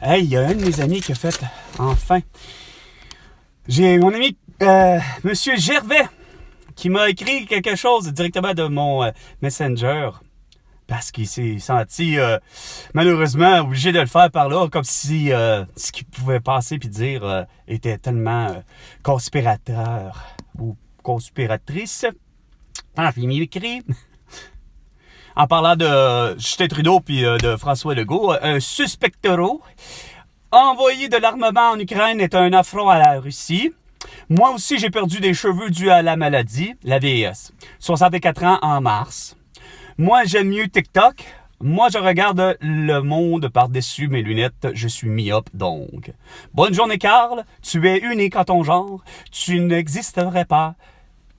Hey, il y a un de mes amis qui a fait, enfin. J'ai mon ami, Monsieur Gervais, qui m'a écrit quelque chose directement de mon Messenger. Parce qu'il s'est senti, malheureusement, obligé de le faire par là, comme si ce qu'il pouvait passer puis dire était tellement conspirateur ou conspiratrice. Enfin, il m'écrit, en parlant de Justin Trudeau puis de François Legault, un suspectero envoyer de l'armement en Ukraine est un affront à la Russie. Moi aussi, j'ai perdu des cheveux dus à la maladie, la vieillesse. 64 ans en mars. Moi, j'aime mieux TikTok. Moi, je regarde le monde par-dessus mes lunettes. Je suis myope, donc. Bonne journée, Carl. Tu es unique en ton genre. Tu n'existerais pas.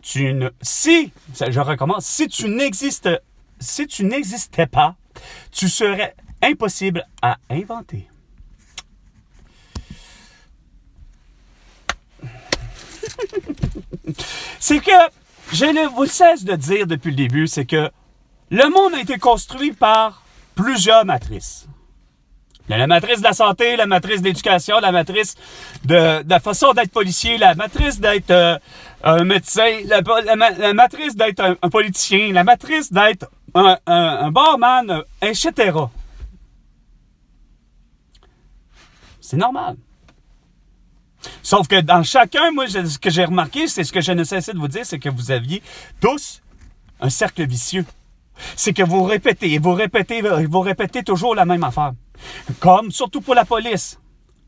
Je recommence. Si tu n'existais pas, tu serais impossible à inventer. C'est que, je ne vous cesse de dire depuis le début, c'est que le monde a été construit par plusieurs matrices. Il y a la matrice de la santé, la matrice de l'éducation, la matrice de la façon d'être policier, la matrice d'être un médecin, la matrice d'être un politicien, la matrice d'être un barman, etc. C'est normal. Sauf que dans chacun, moi, ce que j'ai remarqué, c'est ce que je ne cessais de vous dire, c'est que vous aviez tous un cercle vicieux. C'est que vous répétez toujours la même affaire. Comme, surtout pour la police.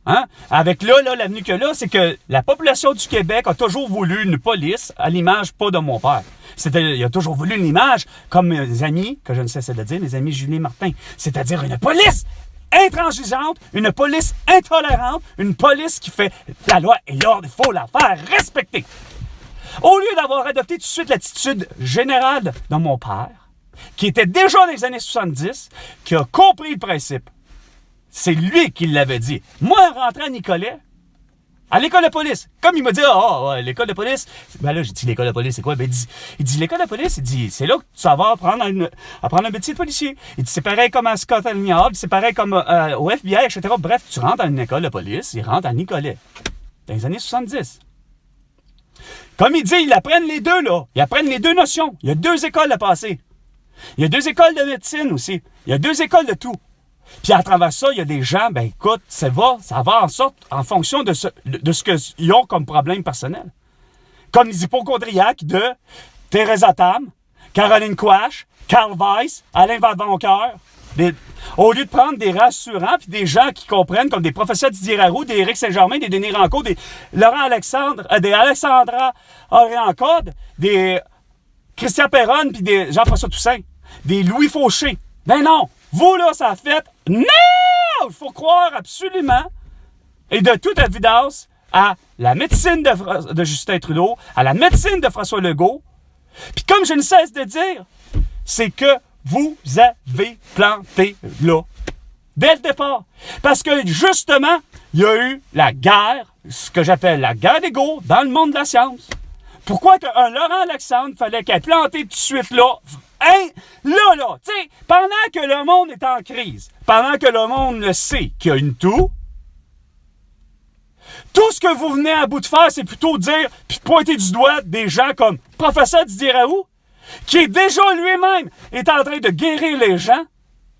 Hein? Avec l'avenue que là, c'est que la population du Québec a toujours voulu une police à l'image pas de mon père. Il a toujours voulu une image, comme mes amis, que je ne cessais de dire, mes amis Julie Martin. C'est-à-dire une police intransigeante, une police intolérante, une police qui fait la loi et l'ordre, il faut la faire respecter. Au lieu d'avoir adopté tout de suite l'attitude générale de mon père, qui était déjà dans les années 70, qui a compris le principe. C'est lui qui l'avait dit. Moi, rentré à Nicolet, à l'école de police, comme il m'a dit, l'école de police, ben là, j'ai dit, l'école de police, c'est quoi? Ben, il dit, l'école de police, il dit, c'est là que tu vas apprendre un métier de policier. Il dit, c'est pareil comme à Scotland Yard, c'est pareil comme au FBI, etc. Bref, tu rentres à une école de police, il rentre à Nicolet, dans les années 70. Comme il dit, ils apprennent les deux, là. Ils apprennent les deux notions. Il y a 2 écoles à passer. Il y a 2 écoles de médecine aussi. Il y a 2 écoles de tout. Puis à travers ça, il y a des gens, ben écoute, ça va en fonction de ce qu'ils ont comme problème personnel. Comme les hypochondriaques de Teresa Tam, Caroline Quash, Carl Weiss, Alain Vadoncoeur. Au lieu de prendre des rassurants puis des gens qui comprennent, comme des professeurs Didier Raoult, des Éric Saint-Germain, des Denis Rancourt, des Laurent Alexandre, des Alexandra Henry-Encode, des Christian Perronne puis des Jean-François Toussaint, des Louis Fauché. Ben non! Vous, là, ça a fait... Non! Il faut croire absolument, et de toute évidence, à la médecine de Justin Trudeau, à la médecine de François Legault. Puis comme je ne cesse de dire, c'est que vous avez planté là. Dès le départ. Parce que, justement, il y a eu la guerre, ce que j'appelle la guerre d'ego dans le monde de la science. Pourquoi qu'un Laurent Alexandre fallait qu'elle planté tout de suite là? Hein? Là, tu sais, pendant que le monde est en crise, pendant que le monde le sait qu'il y a une toux, tout ce que vous venez à bout de faire, c'est plutôt dire, puis pointer du doigt des gens comme professeur Didier Raoult, qui est déjà lui-même est en train de guérir les gens,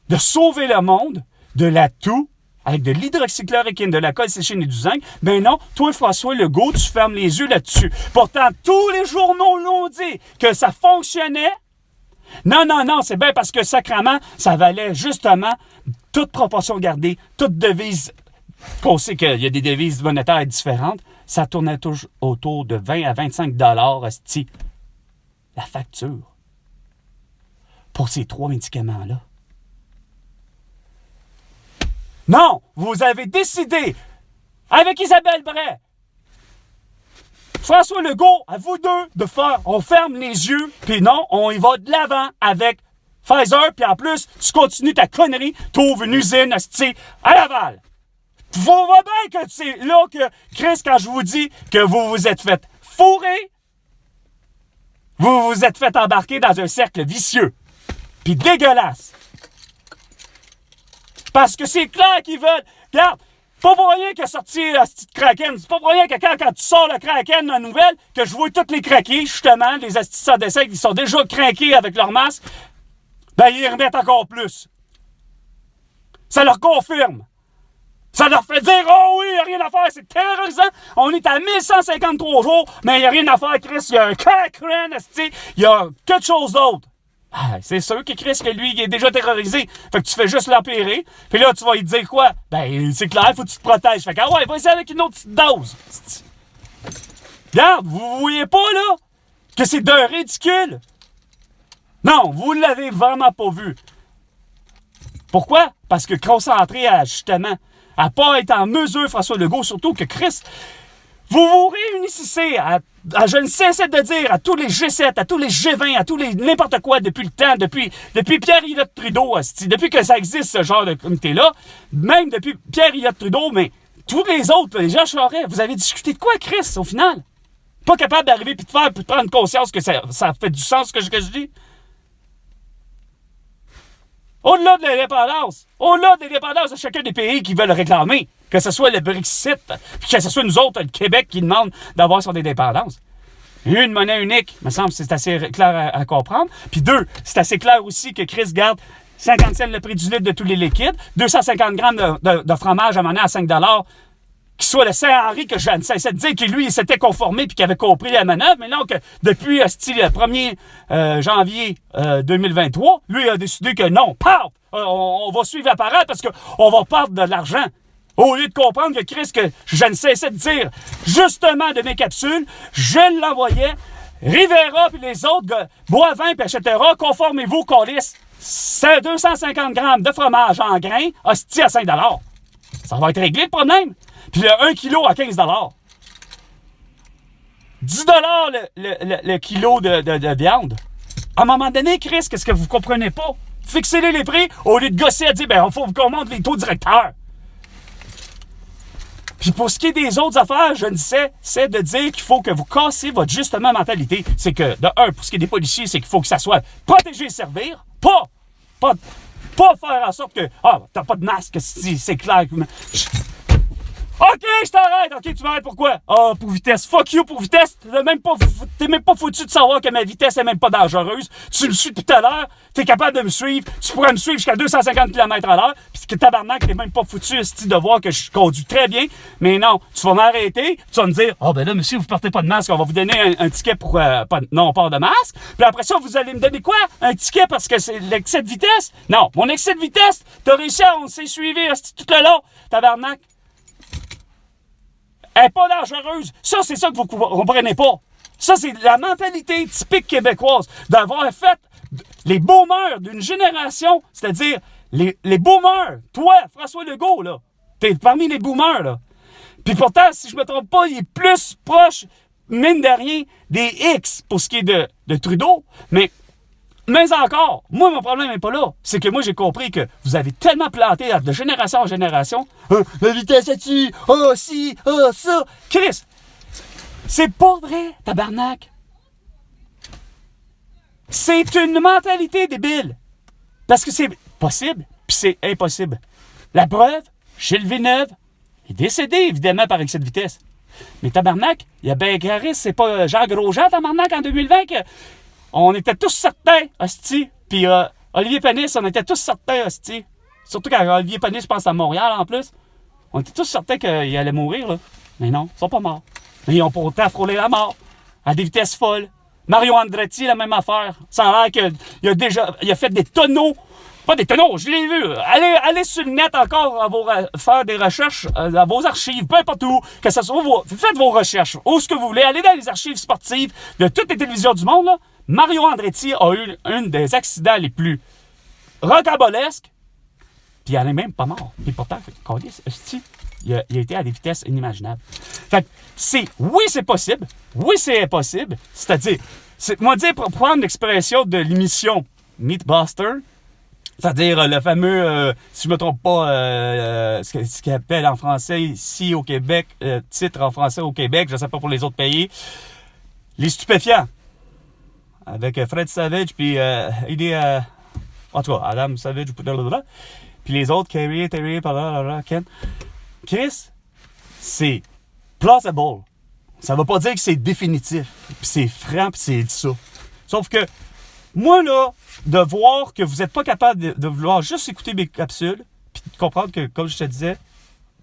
de sauver le monde de la toux, avec de l'hydroxychloroquine, de la colchicine et du zinc. Ben non, toi, François Legault, tu fermes les yeux là-dessus. Pourtant, tous les journaux l'ont dit que ça fonctionnait. Non, c'est bien parce que sacrément, ça valait justement toute proportion gardée, toute devise, qu'on sait qu'il y a des devises monétaires différentes, ça tournait toujours autour de 20 à 25 $, esti, la facture pour ces 3 médicaments-là. Non, vous avez décidé, avec Isabelle Bray, François Legault, à vous deux, de faire, on ferme les yeux, puis non, on y va de l'avant avec Pfizer, puis en plus, tu continues ta connerie, tu ouvres une usine, asti, à Laval. Vous voyez bien que c'est là que, Chris, quand je vous dis que vous vous êtes fait fourrer, vous vous êtes fait embarquer dans un cercle vicieux, puis dégueulasse. Parce que c'est clair qu'ils veulent. Regarde, Pas pour rien qu'il a sorti la petite Kraken. C'est pas pour rien que quand tu sors le Kraken, la nouvelle, que je vois toutes les craqués, justement, les astissants d'essai qui sont déjà craqués avec leur masque, ben ils remettent encore plus. Ça leur confirme. Ça leur fait dire, oh oui, il n'y a rien à faire, c'est terrorisant. On est à 1153 jours, mais il n'y a rien à faire, Chris. Il y a un Kraken, il y a quelque chose d'autre. Ah, c'est sûr que Chris, que lui, il est déjà terrorisé. Fait que tu fais juste l'empirer. Puis là, tu vas lui dire quoi? Ben, c'est clair, faut que tu te protèges. Fait que, ah ouais, va essayer avec une autre petite dose. Regarde, vous voyez pas, là, que c'est d'un ridicule? Non, vous l'avez vraiment pas vu. Pourquoi? Parce que concentré à, justement, à pas être en mesure, François Legault, surtout que Chris, vous vous réunissez à je ne cesse de dire à tous les G7, à tous les G20, à tous les n'importe quoi depuis le temps, depuis Pierre-Éliott Trudeau, depuis que ça existe ce genre de comité-là, même depuis Pierre-Éliott Trudeau, mais tous les autres, les Jean Charest, vous avez discuté de quoi, Chris, au final? Pas capable d'arriver puis de prendre conscience que ça fait du sens ce que je dis? Au-delà de l'indépendance de chacun des pays qui veulent réclamer, que ce soit le Brexit, puis que ce soit nous autres, le Québec, qui demande d'avoir son indépendance. Une monnaie unique, me semble que c'est assez clair à comprendre. Puis deux, c'est assez clair aussi que Chris garde 50 cents le prix du litre de tous les liquides, 250 grammes de fromage à monnaie à 5 qui soit le Saint-Henri que je ne cessais de dire que lui, il s'était conformé puis qu'il avait compris la manœuvre, mais non, que depuis le 1er janvier 2023, lui il a décidé que non, on va suivre la parade parce qu'on va perdre de l'argent. Au lieu de comprendre que Chris, que je ne cessais de dire, justement, de mes capsules, je l'envoyais, Rivera puis les autres, Boivin puis etc., conformez-vous, colis, c'est 250 grammes de fromage en grains, hostie à 5 $. Ça va être réglé le problème. Puis le 1 kilo à 15 $. 10 $ le kilo de viande. À un moment donné, Chris, qu'est-ce que vous comprenez pas? Fixez-les les prix au lieu de gosser à dire, ben, il faut qu'on monte les taux directeurs. Puis pour ce qui est des autres affaires, je ne sais, c'est de dire qu'il faut que vous cassez votre justement mentalité. C'est que, de un, pour ce qui est des policiers, c'est qu'il faut que ça soit protéger et servir, pas faire en sorte que, t'as pas de masque, c'est clair. OK, je t'arrête. OK, tu m'arrêtes pourquoi? Pour vitesse. Fuck you pour vitesse. T'es même pas foutu de savoir que ma vitesse est même pas dangereuse. Tu me suis depuis tout à l'heure. T'es capable de me suivre. Tu pourrais me suivre jusqu'à 250 km/h. Puis que tabarnak, t'es même pas foutu de voir que je conduis très bien. Mais non, tu vas m'arrêter. Tu vas me dire, ben là, monsieur, vous portez pas de masque. On va vous donner un ticket pour non-port de masque. Puis après ça, vous allez me donner quoi? Un ticket parce que c'est l'excès de vitesse? Non, mon excès de vitesse, t'as réussi on s'est suivi tout le long. Tabarnak. Elle n'est pas dangereuse. Ça, c'est ça que vous ne comprenez pas. Ça, c'est la mentalité typique québécoise d'avoir fait les boomers d'une génération, c'est-à-dire les boomers. Toi, François Legault, là, t'es parmi les boomers, là. Puis pourtant, si je me trompe pas, il est plus proche, mine de rien, des X pour ce qui est de Trudeau. Mais encore, moi, mon problème n'est pas là. C'est que moi, j'ai compris que vous avez tellement planté de génération en génération. La vitesse là-dessus, ça. Chris, c'est pas vrai, tabarnak. C'est une mentalité débile. Parce que c'est possible, puis c'est impossible. La preuve, Gilles Villeneuve est décédé, évidemment, par excès de vitesse. Mais tabarnak, il y a Ben Caris, c'est pas Jean Grosjean, tabarnak, en 2020, que on était tous certains, hostie. Puis Olivier Panis, on était tous certains, hostie. Surtout quand Olivier Panis pense à Montréal, en plus. On était tous certains qu'il allait mourir, là. Mais non, ils sont pas morts. Mais ils ont pourtant frôlé la mort. À des vitesses folles. Mario Andretti, la même affaire. Ça a l'air qu'il a fait des tonneaux. Pas des tonneaux, je l'ai vu. Allez sur le net encore faire des recherches dans vos archives, peu importe où, que ce soit faites vos recherches, où ce que vous voulez. Allez dans les archives sportives de toutes les télévisions du monde, là. Mario Andretti a eu un des accidents les plus rocambolesques, puis il en est même pas mort. Et pourtant, il a été à des vitesses inimaginables. Fait que oui, c'est possible. Oui, c'est impossible. C'est-à-dire, pour prendre l'expression de l'émission Mythbuster, c'est-à-dire le fameux, si je me trompe pas, ce qu'il appelle en français ici au Québec, titre en français au Québec, je ne sais pas pour les autres pays, les stupéfiants. Avec Fred Savage, puis en tout cas, Adam Savage, puis les autres, Kerry, Terry, Ken. Chris, c'est plausible. Ça ne veut pas dire que c'est définitif, puis c'est franc, puis c'est ça. Sauf que, moi, là, de voir que vous n'êtes pas capable de vouloir juste écouter mes capsules, puis de comprendre que, comme je te disais,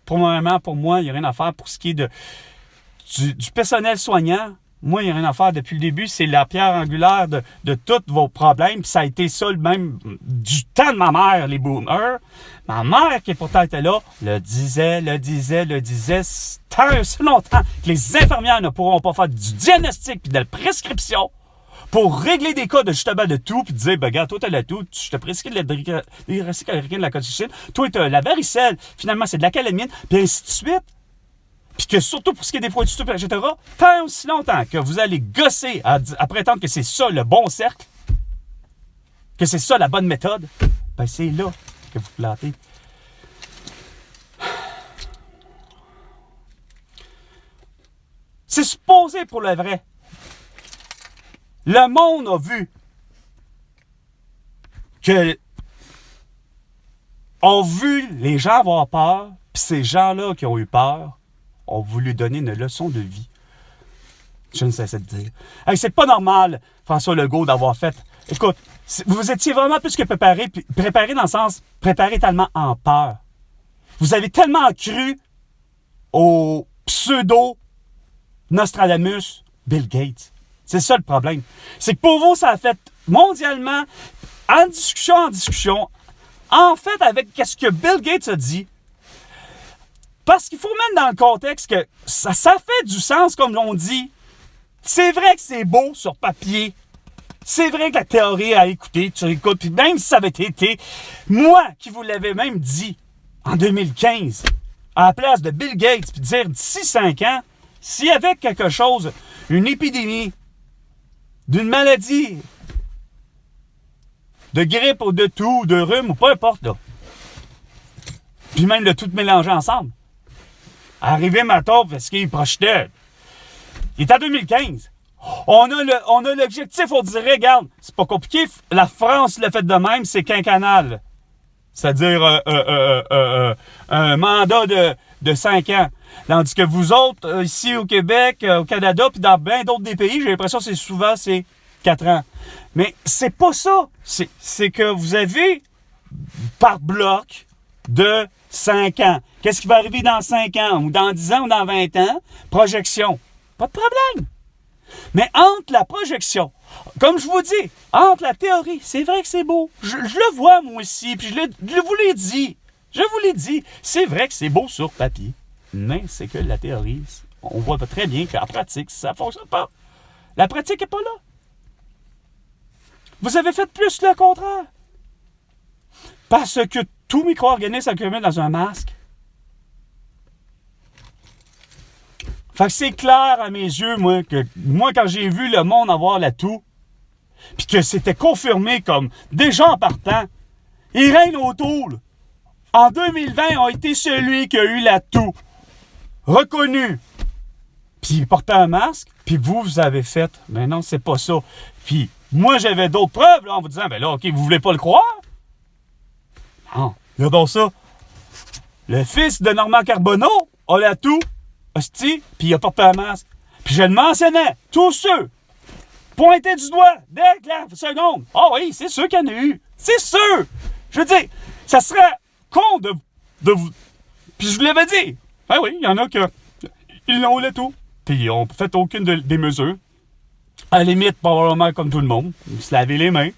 pour le moment, pour moi, il n'y a rien à faire pour ce qui est du personnel soignant. Moi, il n'y a rien à faire depuis le début. C'est la pierre angulaire de tous vos problèmes. Puis ça a été ça, même du temps de ma mère, les boomers. Ma mère, qui pourtant était là, le disait tant si longtemps que les infirmières ne pourront pas faire du diagnostic puis de la prescription pour régler des cas de justement de tout, puis dire, ben regarde, toi t'as le tout, je te prescris de l'hydroxychloroquine, de la corticine, toi t'as la varicelle, finalement c'est de la calamine, puis ainsi de suite. Puis que surtout pour ce qui est des points du tout, etc., tant aussi longtemps que vous allez gosser à prétendre que c'est ça le bon cercle, que c'est ça la bonne méthode, ben c'est là que vous plantez. C'est supposé pour le vrai. Le monde a vu que ont vu les gens avoir peur, puis ces gens-là qui ont eu peur ont voulu donner une leçon de vie. Je ne cesse de dire. Hey, c'est pas normal, François Legault, d'avoir fait... Écoute, vous étiez vraiment plus que préparé dans le sens, préparé tellement en peur. Vous avez tellement cru au pseudo Nostradamus Bill Gates. C'est ça le problème. C'est que pour vous, ça a fait mondialement, en discussion, en fait, avec ce que Bill Gates a dit. Parce qu'il faut mettre dans le contexte que ça fait du sens, comme l'on dit. C'est vrai que c'est beau sur papier. C'est vrai que la théorie à écouter, tu écoutes, puis même si ça avait été moi qui vous l'avais même dit en 2015, à la place de Bill Gates, puis dire d'ici 5 ans, s'il y avait quelque chose, une épidémie, d'une maladie, de grippe ou de toux, de rhume, ou peu importe, là, puis même de tout mélanger ensemble, arrivé ma taupe parce qu'il projetait. Il est en 2015. On a l'objectif, on dirait, regarde, c'est pas compliqué, la France l'a fait de même, c'est quinquennal. C'est-à-dire un mandat de 5 ans. Tandis que vous autres, ici au Québec, au Canada, puis dans bien d'autres des pays, j'ai l'impression que c'est 4 ans. Mais c'est pas ça. C'est que vous avez, par bloc, de 5 ans. Qu'est-ce qui va arriver dans 5 ans, ou dans 10 ans, ou dans 20 ans? Projection. Pas de problème. Mais entre la projection, comme je vous dis, entre la théorie, c'est vrai que c'est beau. Je le vois moi aussi, puis je vous l'ai dit. Je vous l'ai dit. C'est vrai que c'est beau sur papier. Mais c'est que la théorie, on voit très bien qu'en pratique, ça ne fonctionne pas. La pratique n'est pas là. Vous avez fait plus le contraire. Parce que tout micro-organisme s'accumule dans un masque. Fait que c'est clair à mes yeux, moi, que moi, quand j'ai vu le monde avoir la toux, puis que c'était confirmé comme déjà en partant, Irène O'Toole, en 2020, a été celui qui a eu la toux. Reconnu. Puis il portait un masque, puis vous avez fait, mais non, c'est pas ça. Puis moi, j'avais d'autres preuves, là, en vous disant, ben là, OK, vous voulez pas le croire? Non, regardons ça. Le fils de Normand Carbonneau a la toux. Hostie, puis il a porté un masque. Puis je le mentionnais, tous ceux pointaient du doigt dès la seconde. Ah oui, c'est sûr qu'il y en a eu. C'est sûr. Je veux dire, ça serait con de vous... Puis je vous l'avais dit. Ben oui, il y en a qui ils l'ont le tout. Puis ils n'ont fait aucune des mesures. À la limite, probablement comme tout le monde. Ils se lavaient les mains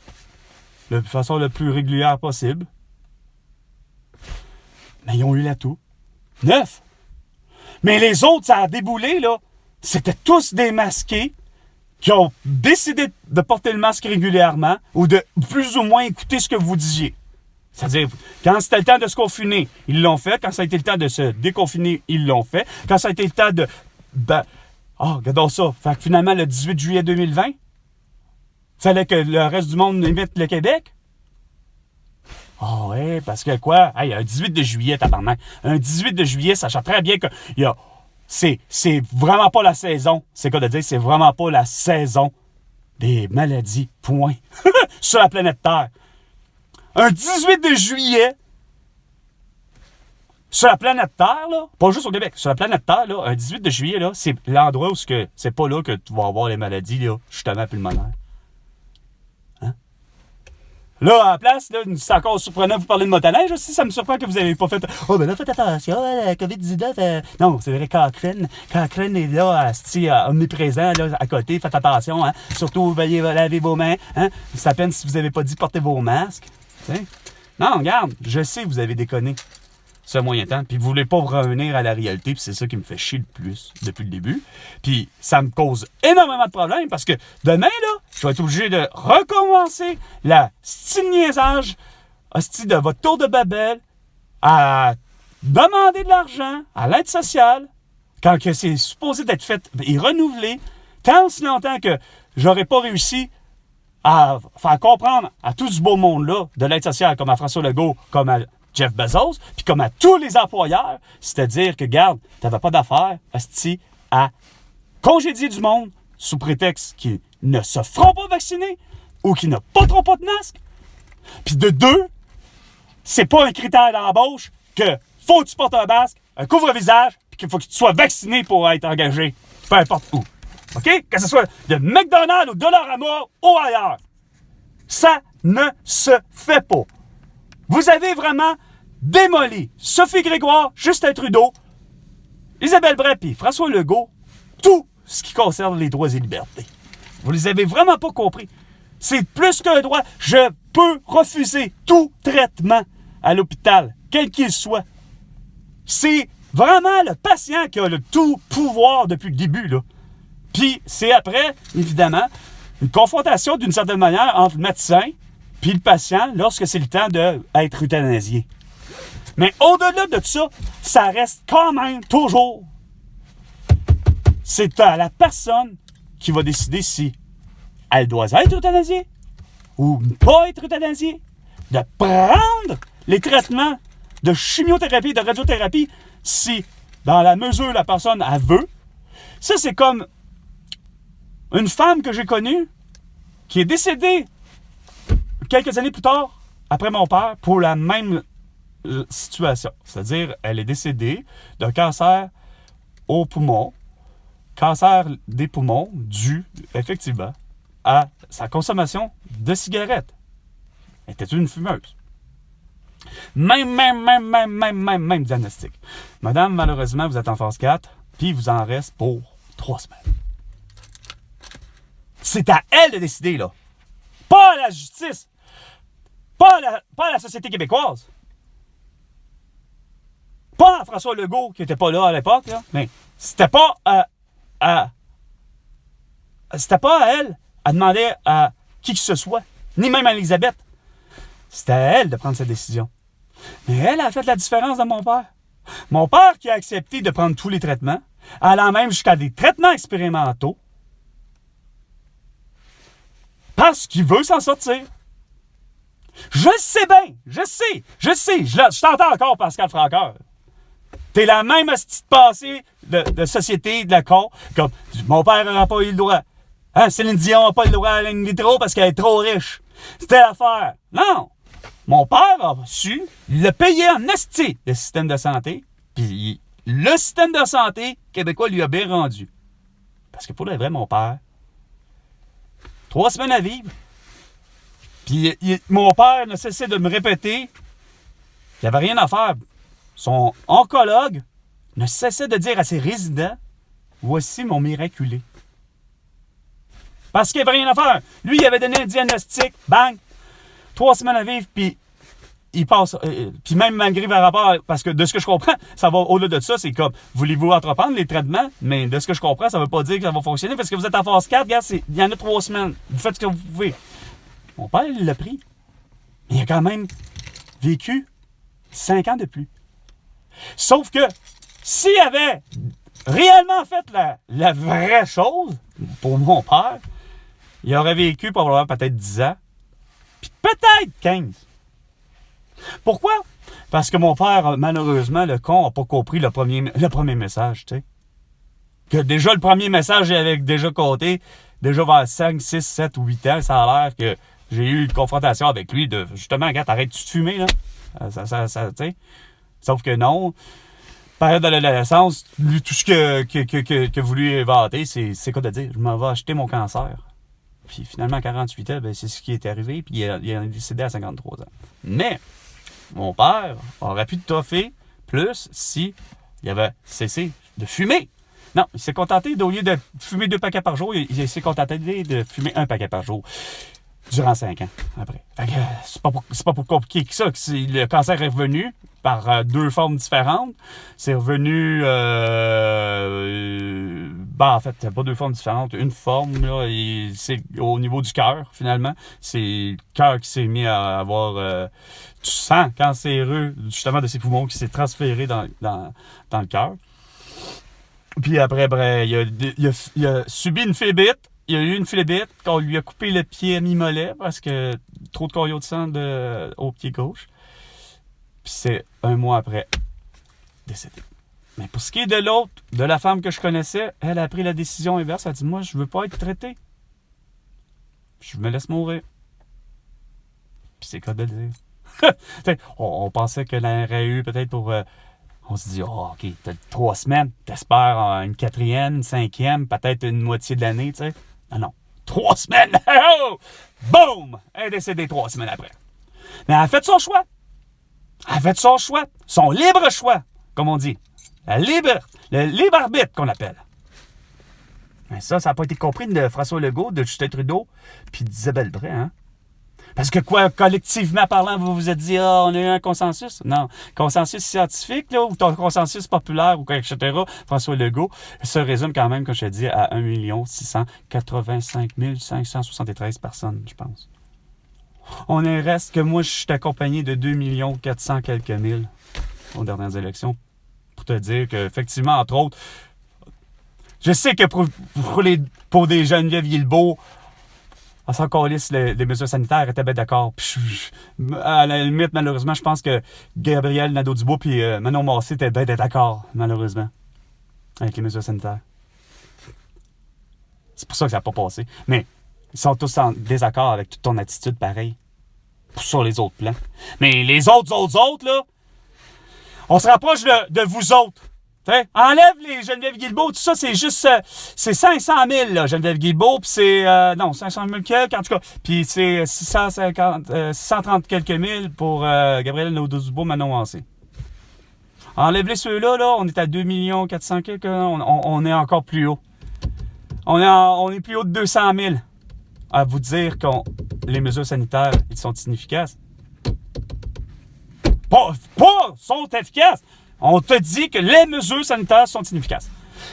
de façon la plus régulière possible. Mais ils ont eu la toux. 9. Mais les autres, ça a déboulé, là. C'était tous démasqués qui ont décidé de porter le masque régulièrement ou de plus ou moins écouter ce que vous disiez. C'est-à-dire, quand c'était le temps de se confiner, ils l'ont fait. Quand ça a été le temps de se déconfiner, ils l'ont fait. Quand ça a été le temps de... regardons ça. Fait que finalement, le 18 juillet 2020, fallait que le reste du monde imite le Québec. Ah ouais, parce que quoi? Hey, un 18 de juillet, tabarnak. Un 18 de juillet, sachant très bien que c'est vraiment pas la saison. C'est quoi de dire? C'est vraiment pas la saison des maladies, point. Sur la planète Terre. Un 18 de juillet, Sur la planète Terre, là, pas juste au Québec, sur la planète Terre, là, un 18 de juillet, là, c'est l'endroit où c'est pas là que tu vas avoir les maladies, là, justement, pulmonaires. Hein? Là, à la place, là, c'est encore surprenant de vous parler de motoneige aussi. Ça me surprend que vous n'avez pas fait. Oh, ben là, faites attention, la COVID-19. Non, c'est vrai, Cochrane. Cochrane est là, omniprésent, là, à côté. Faites attention, hein. Surtout, veuillez laver vos mains. Hein. C'est à peine si vous n'avez pas dit porter vos masques. T'sais. Non, regarde, je sais que vous avez déconné ce moyen temps, puis vous voulez pas revenir à la réalité, puis c'est ça qui me fait chier le plus depuis le début. Puis ça me cause énormément de problèmes, parce que demain, là, je vais être obligé de recommencer la style niaisage, hostie de votre tour de Babel, à demander de l'argent à l'aide sociale, quand que c'est supposé d'être fait et renouvelé, tant aussi longtemps que j'aurais pas réussi à faire comprendre à tout ce beau monde-là, de l'aide sociale, comme à François Legault, comme à Jeff Bezos, puis comme à tous les employeurs, c'est-à-dire que, garde, t'avais pas d'affaires, asti, à congédier du monde sous prétexte qu'ils ne se feront pas vacciner ou qu'ils ne porteront pas de masque. Puis de deux, c'est pas un critère d'embauche que faut que tu portes un masque, un couvre-visage, puis qu'il faut que tu sois vacciné pour être engagé, peu importe où. OK? Que ce soit de McDonald's ou Dollarama ou ailleurs. Ça ne se fait pas. Vous avez vraiment démoli Sophie Grégoire, Justin Trudeau, Isabelle Brett et François Legault, tout ce qui concerne les droits et libertés. Vous les avez vraiment pas compris. C'est plus qu'un droit. Je peux refuser tout traitement à l'hôpital, quel qu'il soit. C'est vraiment le patient qui a le tout pouvoir depuis le début, là. Puis c'est après, évidemment, une confrontation d'une certaine manière entre le médecin puis le patient lorsque c'est le temps d'être euthanasié. Mais au-delà de ça, ça reste quand même toujours. C'est à la personne qui va décider si elle doit être euthanasiée ou pas être euthanasiée, de prendre les traitements de chimiothérapie, de radiothérapie, si, dans la mesure où la personne elle veut. Ça, c'est comme une femme que j'ai connue qui est décédée quelques années plus tard, après mon père, pour la même situation. C'est-à-dire, elle est décédée d'un cancer au poumon, cancer des poumons dû, effectivement, à sa consommation de cigarettes. Elle était une fumeuse. Même diagnostic. Madame, malheureusement, vous êtes en phase 4, puis il vous en reste pour 3 semaines. C'est à elle de décider, là. Pas à la justice. Pas à la société québécoise. Pas à François Legault, qui n'était pas là à l'époque, là. Mais c'était pas c'était pas à elle à demander à qui que ce soit, ni même à Elisabeth. C'était à elle de prendre cette décision. Mais elle a fait la différence de mon père. Mon père qui a accepté de prendre tous les traitements, allant même jusqu'à des traitements expérimentaux, parce qu'il veut s'en sortir. Je sais bien, je sais, je t'entends encore, Pascal Francoeur. T'es la même astuce passée de société, de la con, comme mon père n'aura pas eu le droit. Hein, Céline Dion n'a pas eu le droit à la ligne métro parce qu'elle est trop riche. C'était l'affaire. Non! Mon père a su le payer en esti, le système de santé, puis le système de santé québécois lui a bien rendu. Parce que pour le vrai, mon père, 3 semaines à vivre, puis mon père ne cessait de me répéter qu'il n'y avait rien à faire. Son oncologue ne cessait de dire à ses résidents, voici mon miraculé. Parce qu'il n'y avait rien à faire. Lui, il avait donné un diagnostic, bang, 3 semaines à vivre, puis il passe. Puis même malgré par rapport, parce que de ce que je comprends, ça va au-delà de ça, c'est comme, voulez-vous entreprendre les traitements? Mais de ce que je comprends, ça ne veut pas dire que ça va fonctionner, parce que vous êtes en phase 4, regarde, il y en a 3 semaines. Vous faites ce que vous pouvez. Mon père, il l'a pris. Mais il a quand même vécu 5 ans de plus. Sauf que, s'il avait réellement fait la vraie chose, pour mon père, il aurait vécu probablement peut-être 10 ans, puis peut-être 15. Pourquoi? Parce que mon père, malheureusement, le con, n'a pas compris le premier message, tu sais. Que déjà, le premier message, j'avais déjà compté, déjà vers 5, 6, 7 ou 8 ans, ça a l'air que j'ai eu une confrontation avec lui de, justement, regarde, arrête-tu de fumer, là? Tu sais. Sauf que non. Période de l'adolescence, lui, tout ce que vous lui inventer, c'est quoi de dire? Je m'en vais acheter mon cancer. Puis finalement, à 48 ans, ben, c'est ce qui est arrivé, puis il est décédé à 53 ans. Mais, mon père aurait pu toffer plus si il avait cessé de fumer. Non, il s'est contenté, au lieu de fumer 2 paquets par jour, il s'est contenté de fumer 1 paquet par jour. Durant 5 ans, après. Fait que, c'est pas pour compliquer que ça. Le cancer est revenu par 2 formes différentes. C'est revenu... en fait, c'est pas 2 formes différentes. Une forme, là, c'est au niveau du cœur, finalement. C'est le cœur qui s'est mis à avoir du sang cancéreux, justement, de ses poumons, qui s'est transféré dans le cœur. Puis après, il a subi une phlébite. Il y a eu une phlébite qu'on lui a coupé le pied à mi-mollet parce que trop de caillots de sang au pied gauche. Puis c'est 1 mois après, décédé. Mais pour ce qui est de l'autre, de la femme que je connaissais, elle a pris la décision inverse. Elle a dit, moi, je veux pas être traitée. Je me laisse mourir. Puis c'est quoi de le dire? on pensait qu'elle aurait eu peut-être pour... on se dit, OK, t'as 3 semaines, t'espères une 4e, une 5e, peut-être une moitié de l'année, tu sais. Non. 3 semaines! Oh! Boum! Elle est décédée 3 semaines après. Mais elle a fait son choix. Son libre choix, comme on dit. Le libre arbitre qu'on appelle. Mais ça n'a pas été compris de François Legault, de Justin Trudeau, puis d'Isabelle Bray, hein? Parce que quoi, collectivement parlant, vous vous êtes dit, on a eu un consensus? Non. Consensus scientifique, là, ou ton consensus populaire, ou etc., François Legault, se résume quand même, comme je te dis, à 1 685 573 personnes, je pense. On est reste que moi, je suis accompagné de 2 400 quelques mille aux dernières élections. Pour te dire qu'effectivement, entre autres, je sais que pour des Geneviève Guilbeault, on s'en calisse les mesures sanitaires, étaient bien d'accord. Puis, à la limite, malheureusement, je pense que Gabriel Nadeau-Dubois et Manon Massé étaient bien d'accord, malheureusement, avec les mesures sanitaires. C'est pour ça que ça n'a pas passé. Mais ils sont tous en désaccord avec toute ton attitude pareil sur les autres plans. Mais les autres, là, on se rapproche de vous autres. T'sais, enlève les Geneviève Guilbeault, tout ça, c'est juste... c'est 500 000, là, Geneviève Guilbeault, puis c'est... 500 000 quelques, en tout cas. Puis c'est 630 quelques mille pour Gabriel Nadeau-Dubois, Manon Massé. Enlève-les ceux-là, là, on est à 2 400 quelques, on est encore plus haut. On est plus haut de 200 000 à vous dire que les mesures sanitaires, ils sont inefficaces. Pas sont efficaces! On te dit que les mesures sanitaires sont inefficaces.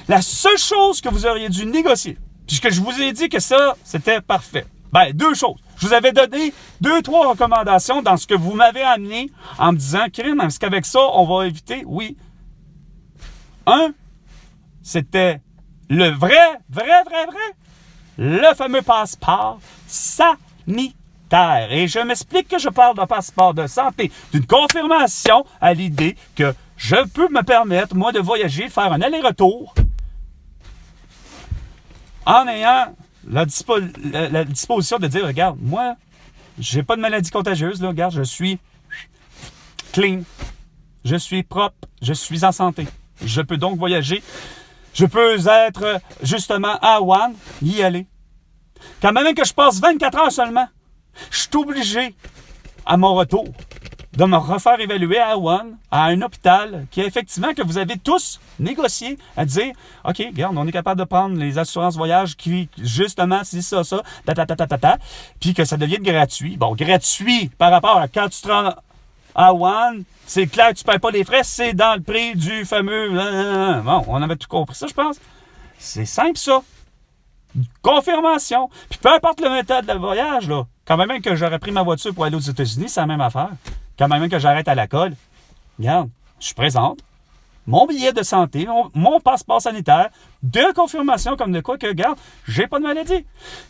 La seule chose que vous auriez dû négocier, puisque je vous ai dit que ça, c'était parfait. 2 choses. Je vous avais donné 2-3 recommandations dans ce que vous m'avez amené en me disant, Crime, est-ce qu'avec ça, on va éviter? Oui. 1, c'était le vrai, le fameux passeport sanitaire. Et je m'explique que je parle d'un passeport de santé, d'une confirmation à l'idée que je peux me permettre, moi, de voyager, faire un aller-retour en ayant la disposition de dire, regarde, moi, j'ai pas de maladie contagieuse, là, regarde, je suis clean, je suis propre, je suis en santé. Je peux donc voyager. Je peux être, justement, à Wuhan, y aller. Quand même que je passe 24 heures seulement, je suis obligé, à mon retour, de me refaire évaluer à Wuhan, à un hôpital qui, effectivement, que vous avez tous négocié à dire, OK, regarde, on est capable de prendre les assurances voyage qui, justement, c'est ça, puis que ça devienne gratuit. Bon, gratuit par rapport à quand tu te rends à Wuhan, c'est clair que tu ne payes pas les frais, c'est dans le prix du fameux... Bon, on avait tout compris ça, je pense. C'est simple, ça. Confirmation. Puis peu importe le méthode de voyage, là, quand même que j'aurais pris ma voiture pour aller aux États-Unis, c'est la même affaire. Quand même que j'arrête à la colle, regarde, je suis présente, mon billet de santé, mon passeport sanitaire, de confirmation comme de quoi que, regarde, j'ai pas de maladie.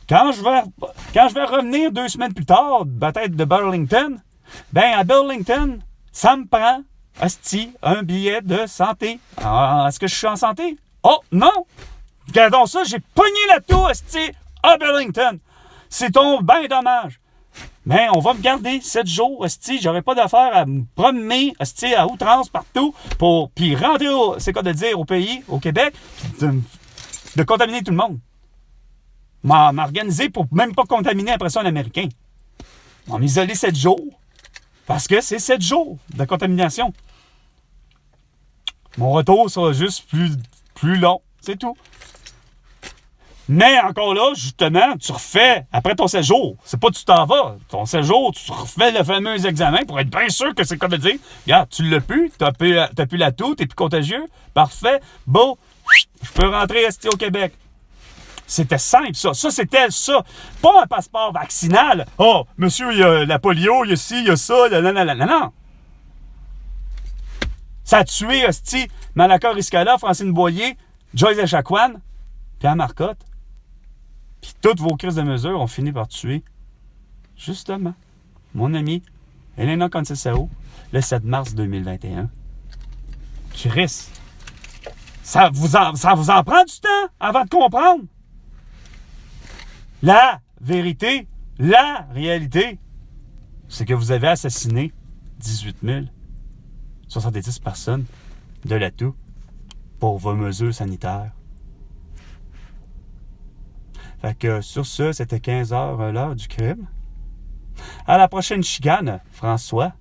Quand je vais revenir 2 semaines plus tard, peut-être de Burlington, à Burlington, ça me prend, un billet de santé. Est-ce que je suis en santé? Oh, non! Regardons ça, j'ai pogné la tour, à Burlington. C'est ton ben dommage. Mais on va me garder 7 jours, hostie, j'aurais pas d'affaire à me promener, hostie, à outrance partout, puis rentrer c'est quoi de dire, au pays, au Québec, puis de contaminer tout le monde. M'organiser pour même pas contaminer après ça un Américain. On m'isoler 7 jours, parce que c'est 7 jours de contamination. Mon retour sera juste plus long, c'est tout. Mais encore là, justement, tu refais, après ton séjour, c'est pas tu t'en vas, ton séjour, tu refais le fameux examen pour être bien sûr que c'est comme de dire, regarde, tu l'as plus, t'as plus l'atout, t'es plus contagieux, parfait, bon, je peux rentrer au Québec. C'était simple, ça. Ça, c'était ça. Pas un passeport vaccinal. Oh, monsieur, il y a la polio, il y a ci, il y a ça, non. Ça a tué, hostie, Malaka Riscala, Francine Boyer, Joyce Echaquan, Pierre Marcotte. Puis toutes vos crises de mesures ont fini par tuer, justement, mon ami Elena Conceição, le 7 mars 2021. Chris, ça vous en prend du temps avant de comprendre. La vérité, la réalité, c'est que vous avez assassiné 18 070 personnes de l'atout pour vos mesures sanitaires. Fait que sur ce, c'était 15 heures l'heure du crime. À la prochaine chicane, François.